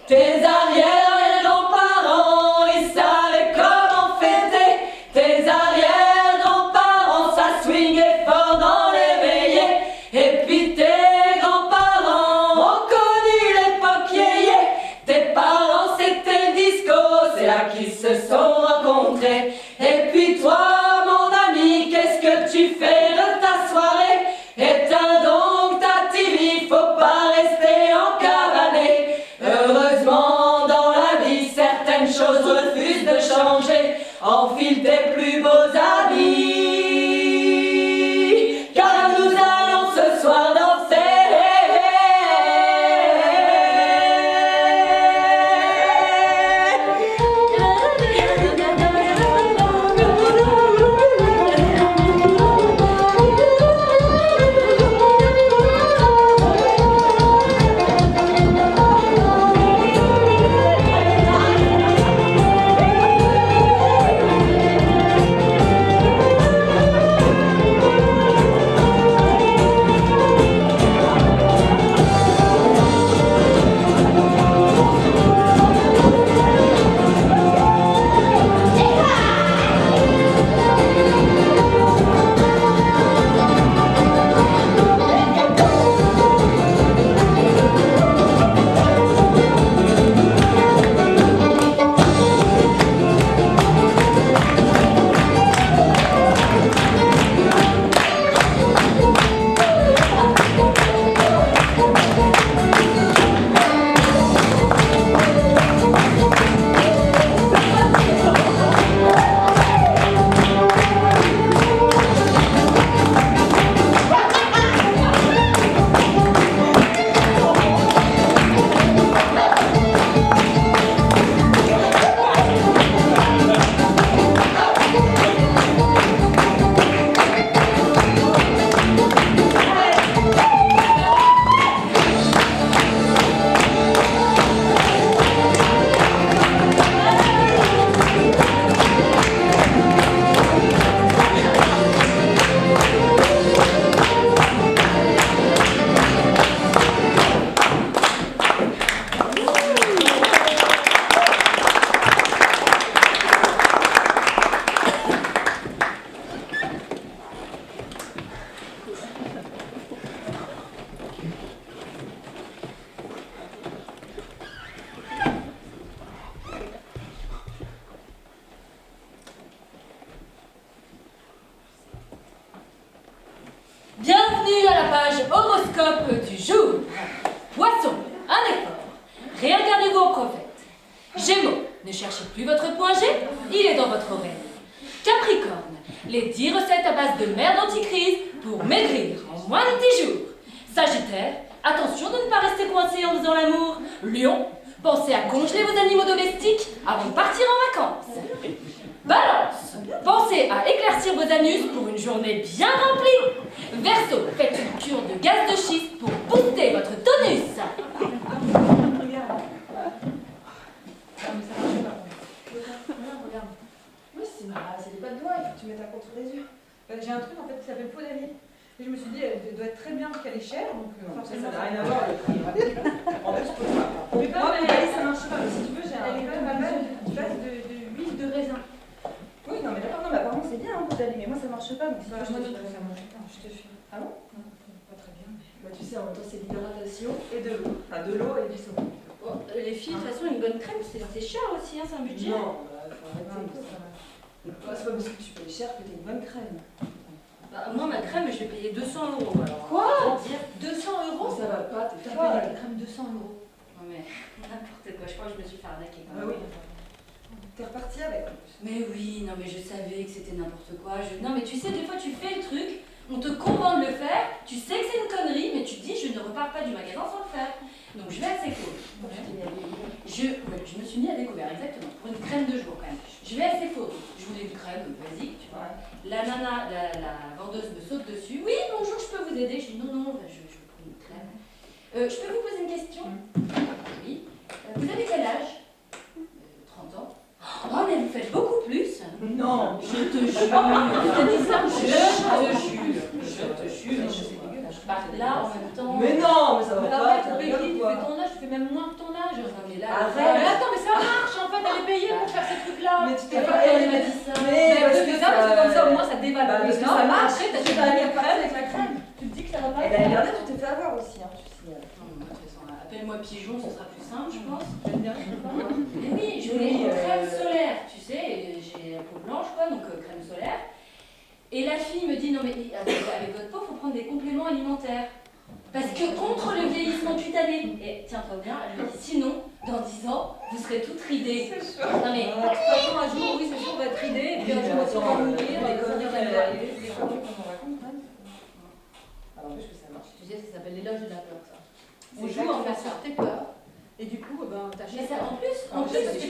Tes arrière-grands-parents, ils savaient comment fêter. Tes arrière-grands-parents, ça swingait fort dans les veillées. Et puis tes grands-parents ont connu l'époque yéyé. Tes parents c'était le disco, c'est là qu'ils se sont rencontrés. Et puis toi mon ami, qu'est-ce que tu fais de ta soirée? Éteins donc ta TV, faut pas rester encavané. Heureusement dans la vie certaines choses refusent de changer. Enfile tes plus beaux habits, car nous allons ce soir danser. Bienvenue à la page horoscope du jour. Poisson, un effort. Réincarnez-vous en prophète. Gémeaux, ne cherchez plus votre point G, il est dans votre oreille. Capricorne, les 10 recettes à base de merde anti-crise pour maigrir en moins de 10 jours. Sagittaire, attention de ne pas rester coincé en faisant l'amour. Lion, pensez à congeler vos animaux domestiques avant de partir en vacances. Balance, pensez à éclaircir vos anus pour une journée bien remplie. Verseau, faites une cure de gaz de schiste pour booster votre tonus. Regarde. Oui, c'est des pas de doigts, il faut que tu mettes un contre les yeux. J'ai un truc en fait qui s'appelle peau d'année. Et je me suis dit, elle doit être très bien parce qu'elle est chère, donc forcément ça n'a rien à voir le prix. En plus, mais pas mal, ça marche pas. Mais si tu veux, j'ai elle est quand même pas mal à base de huile de raisin. Oui, non, mais d'accord, non, mais apparemment c'est bien, peau d'année, mais moi ça marche pas. Donc si tu veux, ça marche pas. Je te file. Ah bon? Non, pas très bien. Bah, tu sais, en même temps, c'est l'hydratation et de l'eau. Enfin, de l'eau et du savon. Bon, les filles, de toute façon, une bonne crème, c'est cher aussi, hein, c'est un budget. Non, bah, faut arrêter. C'est pas parce que tu payes cher que t'as une bonne crème. Bah, moi, ma crème, je vais payer 200 €. Alors, Quoi? dire 200 €? Ça va pas, t'es folle. folle. La crème 200 €. Non, mais n'importe quoi, je crois que je me suis fait arnaquer quand Ah même. oui. T'es reparti avec. Mais oui, non, mais je savais que c'était n'importe quoi. Non, mais tu sais, des fois, tu fais le truc, on te convainc de le faire, tu sais que c'est une connerie, mais tu te dis, je ne repars pas du magasin sans le faire. Donc, je vais à Sephora. Je me suis mis à découvert, exactement, pour une crème de jour quand même. Je vais à Sephora. Je voulais une crème basique, tu vois. La nana, la vendeuse me saute dessus. Oui, bonjour, je peux vous aider. Je dis non, non, je veux prendre une crème. Je peux vous poser une question? Oui. Vous avez quel âge? 30 ans. Oh, mais vous faites beaucoup plus. Non. Je te jure. T'as dit ça? Je te jure. C'est dégueulasse. Bah, là, en même temps. Mais non, mais ça va pas. Tu fais ton âge, tu fais même moins que ton âge. Non, mais là, là. Arrête. Mais attends, mais ça marche en fait, elle est payée pour faire ces trucs-là. Mais tu t'es Pourquoi pas... elle m'a dit ça? Mais parce que ça, parce que comme ça au moins ça Bah, dévalorise. parce que ça marche. Après, t'as Tu juste vas à aller la repartir crème. avec la crème. Tu te dis que ça va pas. Et l'année dernière, tu t'es fait avoir aussi, hein, tu sais. Non, mais moi, de toute façon, appelle-moi pigeon, ce sera plus simple, je pense. L'année dernière, je sais pas, moi. Mais oui, je voulais une crème solaire, tu sais, j'ai la peau blanche, quoi, donc crème solaire. Et la fille me dit, non mais avec votre peau, il faut prendre des compléments alimentaires. Parce que contre le vieillissement cutané, et tiens-toi bien, elle me dit, sinon, dans 10 ans, vous serez toutes ridées. C'est chaud. Non mais, De toute façon, un jour, oui, c'est sûr, on va être ridé, et puis un jour, on va mourir, Les et ça conneries va qui arriver. arriver, des conneries qu'on nous raconte, hein. Alors, parce que ça marche. Tu sais, ça s'appelle l'éloge de la peur, ça. On C'est joue en fait exactement sur tes peurs, et du coup, ben, mais t'achètes. ça, en plus, Alors, ça, c'est tu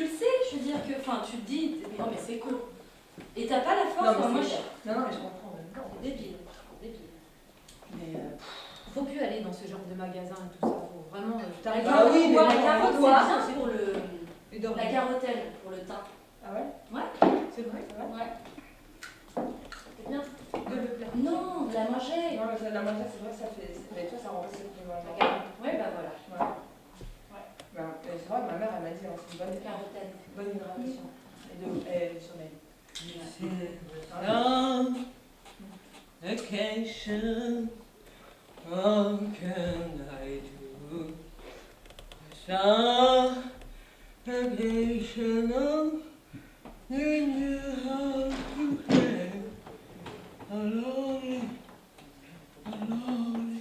le sais, je veux dire que, enfin, tu te dis, non mais c'est con. Et t'as pas la force, Non, mais moi c'est- je... Non, non, mais je comprends en même temps. C'est débile, débile. Mais Faut plus aller dans ce genre de magasin et tout ça. Faut vraiment. T'arrives Ah oui, mais la non, carotte, toi, c'est bien pour le... Et donc, La carotène, pour le teint. Ah ouais? Ouais. C'est vrai, ça va? Ouais. C'est bien. De le plaire. Non, de la manger. Non, la manger, c'est vrai, ça fait. Mais toi, ça remplace le La manger. carotte. Ouais, bah voilà. Mais c'est vrai, ma mère, elle m'a dit, c'est une bonne, Carotène. bonne hydratation. Et sommeil. On vacation, what can I do? Some vacation, in your house to play. Alone, alone,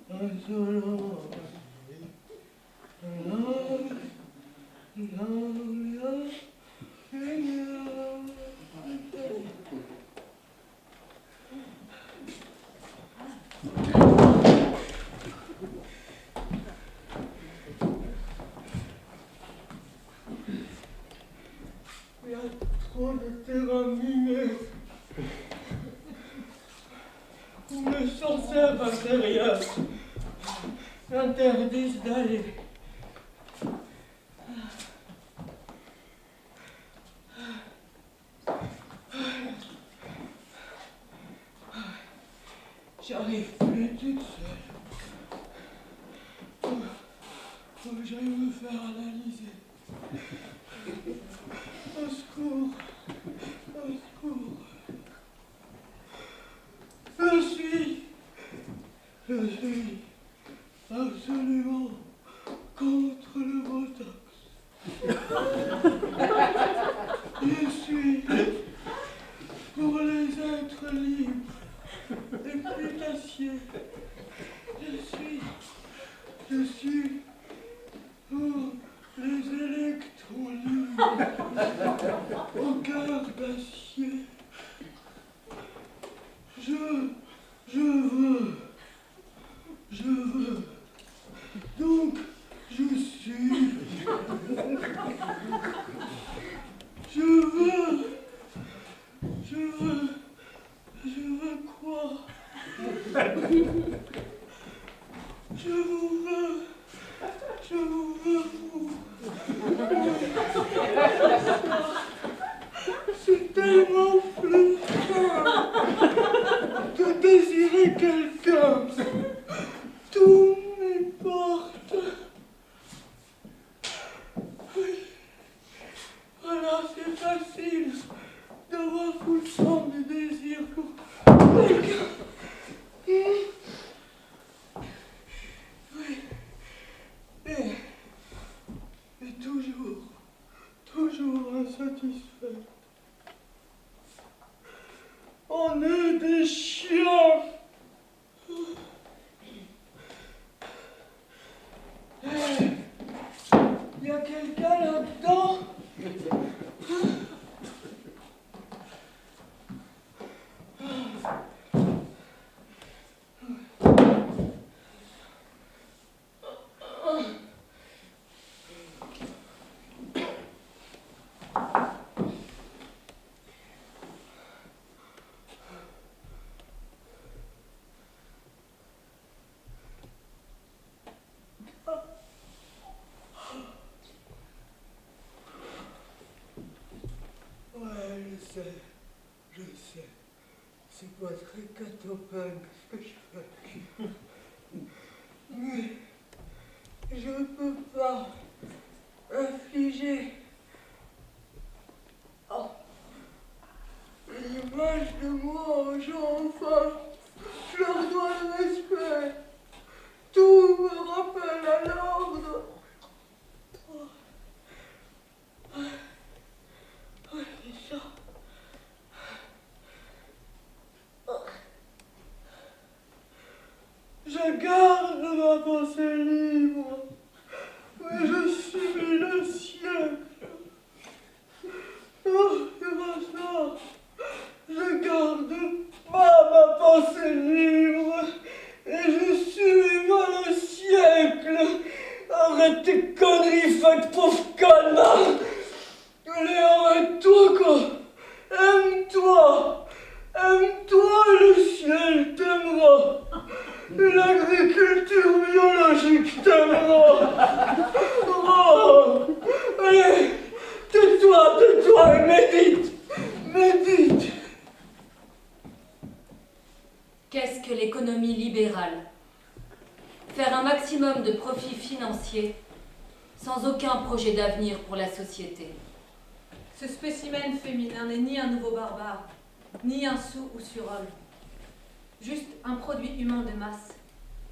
I'm so lonely. Alone, alone, in your house to play. Il y a trop de terrain miné. Les sorcières intérieures interdisent d'aller. J'arrive plus toute seule. Faut que j'aille me faire analyser. Au secours. Au secours. Je suis absolument contre le botox. Je suis pour les êtres libres et putassiers. Je suis pour les électrons libres au cœur d'acier. Je veux, donc je suis. Je veux quoi? Je vous veux vous. C'est tellement frustrant de désirer quelqu'un. Tout m'importe. Oui. Voilà, c'est facile d'avoir tout le temps de désir pour quelqu'un. Oui. Et toujours insatisfait. On est des chiens. Il y a quelqu'un là-dedans? Ouais, je sais. C'est pas très catopunk ce que je fais. Mais je peux pas. arrête tes conneries, faites pauvre connard. Allez, arrête-toi, quoi. Aime-toi. Aime-toi, le ciel t'aimera. L'agriculture biologique t'aimera. Oh. Allez, tais-toi, et médite. Médite. Qu'est-ce que l'économie libérale? Faire un maximum de profits financiers sans aucun projet d'avenir pour la société. Ce spécimen féminin n'est ni un nouveau barbare, ni un sou ou surhomme. Juste un produit humain de masse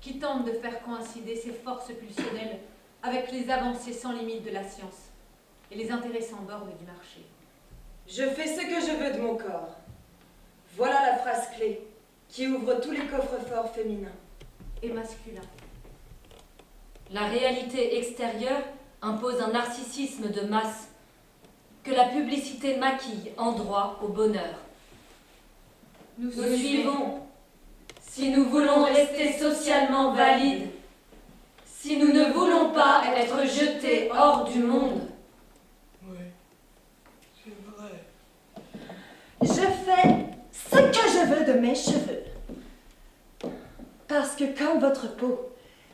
qui tente de faire coïncider ses forces pulsionnelles avec les avancées sans limite de la science et les intérêts sans bornes du marché. Je fais ce que je veux de mon corps. Voilà la phrase clé qui ouvre tous les coffres-forts féminins. Et masculin. La réalité extérieure impose un narcissisme de masse que la publicité maquille en droit au bonheur. Nous Nous suivons si nous voulons rester socialement valides, si nous ne voulons pas être jetés hors du monde. Oui, c'est vrai. Je fais ce que je veux de mes cheveux. Parce que comme votre peau,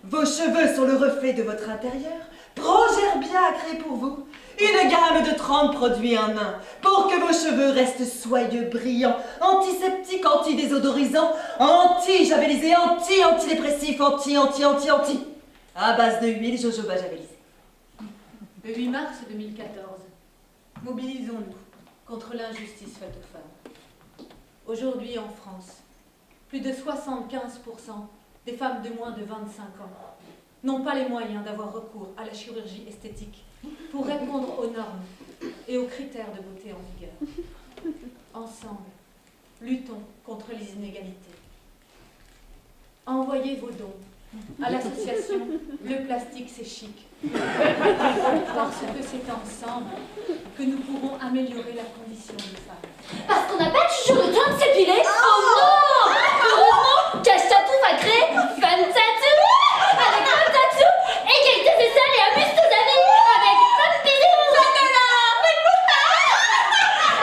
vos cheveux sont le reflet de votre intérieur, Progerbia a créé pour vous une gamme de 30 produits en un pour que vos cheveux restent soyeux, brillants, antiseptiques, antidésodorisants, anti-javelisés, antidépressifs, anti, à base de huile jojoba javelisée. Le 8 mars 2014, mobilisons-nous contre l'injustice faite aux femmes. Aujourd'hui en France, plus de 75% des femmes de moins de 25 ans n'ont pas les moyens d'avoir recours à la chirurgie esthétique pour répondre aux normes et aux critères de beauté en vigueur. Ensemble, luttons contre les inégalités. Envoyez vos dons à l'association Le Plastique c'est chic, parce que c'est ensemble que nous pourrons améliorer la condition des femmes. Parce qu'on n'a pas toujours le temps de s'épiler. Oh non! Heureusement, Cache Tattoo va créer Fun Tattoo. Avec Fun Tattoo, égalité faciale et amuse tes amis. Avec Fun Bisous. Chocolat. Fun moustache.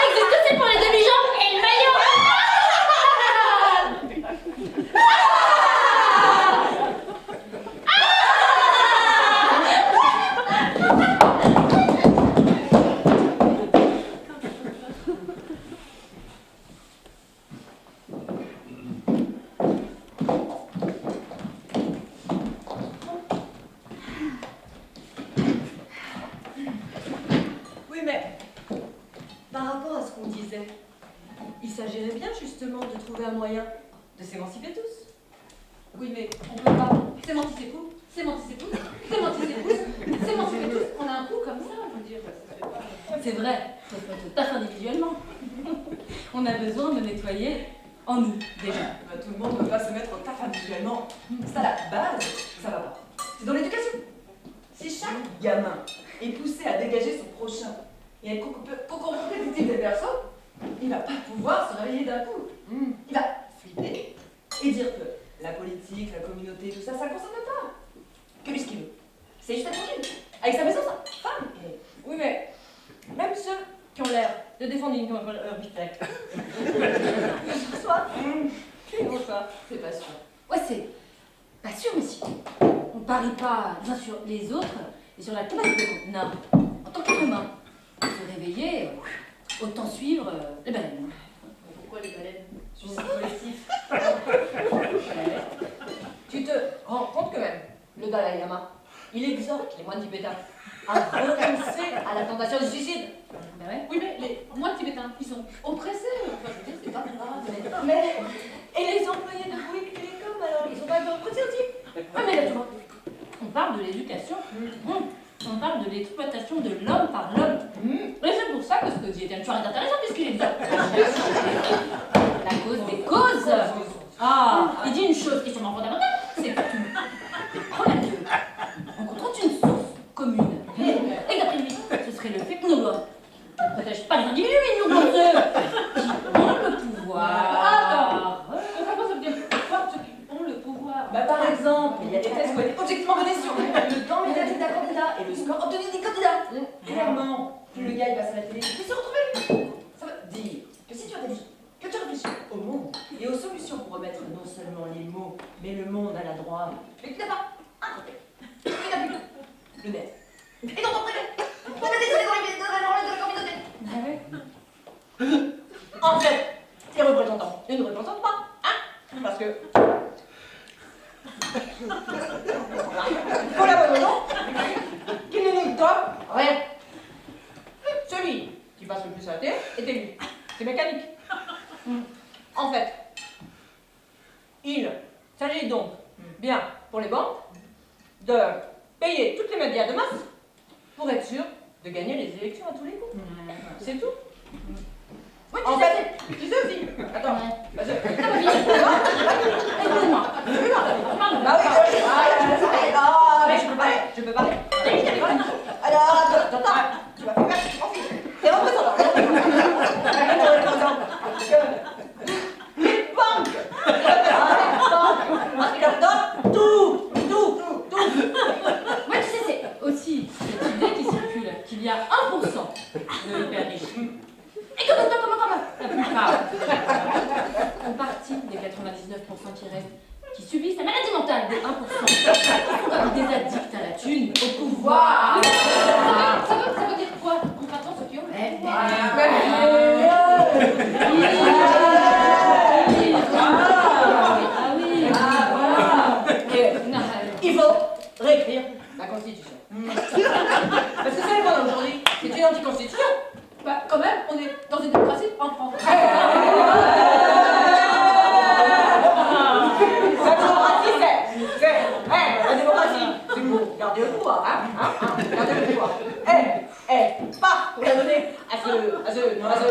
Existe aussi pour les demi-jambes et le maillot. Oui, mais par rapport à ce qu'on disait, il s'agirait bien justement de trouver un moyen de s'émanciper tous. Oui, mais on peut pas s'émanciper tous, s'émanciper tous, s'émanciper tous, s'émanciper tous. On a un coup comme ça, je veux dire, ça se fait pas. C'est vrai, ça se fait tout à fait individuellement. On a besoin de nettoyer en nous, déjà. Tout le monde ne peut pas se mettre au taf individuellement. C'est à la base, ça va pas. C'est dans l'éducation. Si chaque gamin est poussé à dégager son prochain et à être compétitif des personnes, il va pas pouvoir se réveiller d'un coup. Il va flipper et dire que la politique, la communauté, tout ça, ça ne concerne pas. Que lui ce qu'il veut. C'est juste être tranquille. Avec sa maison, sa femme. Et... Oui, mais même ceux qui ont l'air de défendre uniquement leur bistec. Soit. C'est pas sûr. Ouais, c'est pas sûr, monsieur. On parie pas bien sur les autres et sur la capacité qu'on a, en tant qu'être humain, de se réveiller, autant suivre les baleines. Pourquoi les baleines? Suicide collectif. Tu te rends compte que même le Dalai Lama, il exhorte les moines tibétains à renoncer à la tentation du suicide. Ben ouais. Oui, mais les moines tibétains, ils sont oppressés. Enfin, je veux dire, c'est pas grave. Mais. Et les employés de Bouygues Télécom, alors, ils sont pas retraités aussi? Ah mais là, tu vois, on parle de l'éducation, on parle de l'exploitation de l'homme par l'homme. Et c'est pour ça que ce que dit Étienne Chouard est intéressant, puisqu'il est la cause des causes. Ah, il dit une chose qui est sûrement fondamentale, c'est que tout problème de rencontrant une source commune. Et d'après lui, ce serait le fait que nos lois ne protègent pas les individus, mais nous ceux qui ont le pouvoir. Concrètement, ça veut dire quoi, ceux qui ont le pouvoir? Bah, par exemple, il y a des tests qui ont été objectivement menés sur le temps médiatique d'accordé le net. Et dans ton privé, pour me décider dans les de la communauté. En fait, tes représentants ne nous représentent pas, hein? Parce que... Pour la bonne raison, qu'il ne nous doit rien. Celui qui passe le plus à la télé est élu. C'est mécanique. En fait, il s'agit donc bien pour les banques de payer toutes les médias de masse pour être sûr de gagner les élections à tous les coups. C'est tout. Oui, en fait, tu sais aussi. Attends, parce que... Écoute-moi. Bah oui, je peux parler. Alors, attends, tu vas faire tu m'en fiches. T'es représentant. Que les banques, parce qu'ils leur donnent tout. Ouais, tu sais, c'est aussi cette idée qui circule qu'il y a 1% de hyper riches. Et comment la plupart font partie des 99% qui restent, qui subissent la maladie mentale des 1%, qui sont comme des addicts à la thune, au pouvoir. Ça veut dire quoi concrètement ceux qui ont le pouvoir? Il faut réécrire la Constitution. Parce que c'est bon aujourd'hui, c'est une anti-constitution. Bah, quand même, on est dans une démocratie en France. La démocratie, c'est pour garder le pouvoir, garder le pouvoir. Pas pour la donner à ceux qui gardent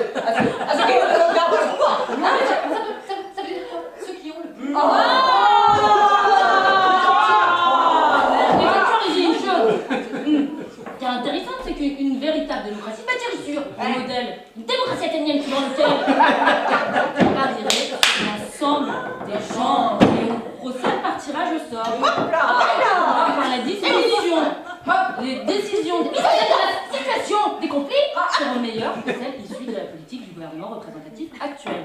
le pouvoir. Ça veut dire quoi? Ceux qui ont le pouvoir. Ce qui est intéressant, c'est qu'une véritable démocratie bâtie sur un modèle, une démocratie athénienne dans lequel parierait l'ensemble des gens et on procède par tirage au sort. Par la distribution, les décisions, de la situation des conflits seront meilleures que celles issues de la politique du gouvernement représentatif actuel.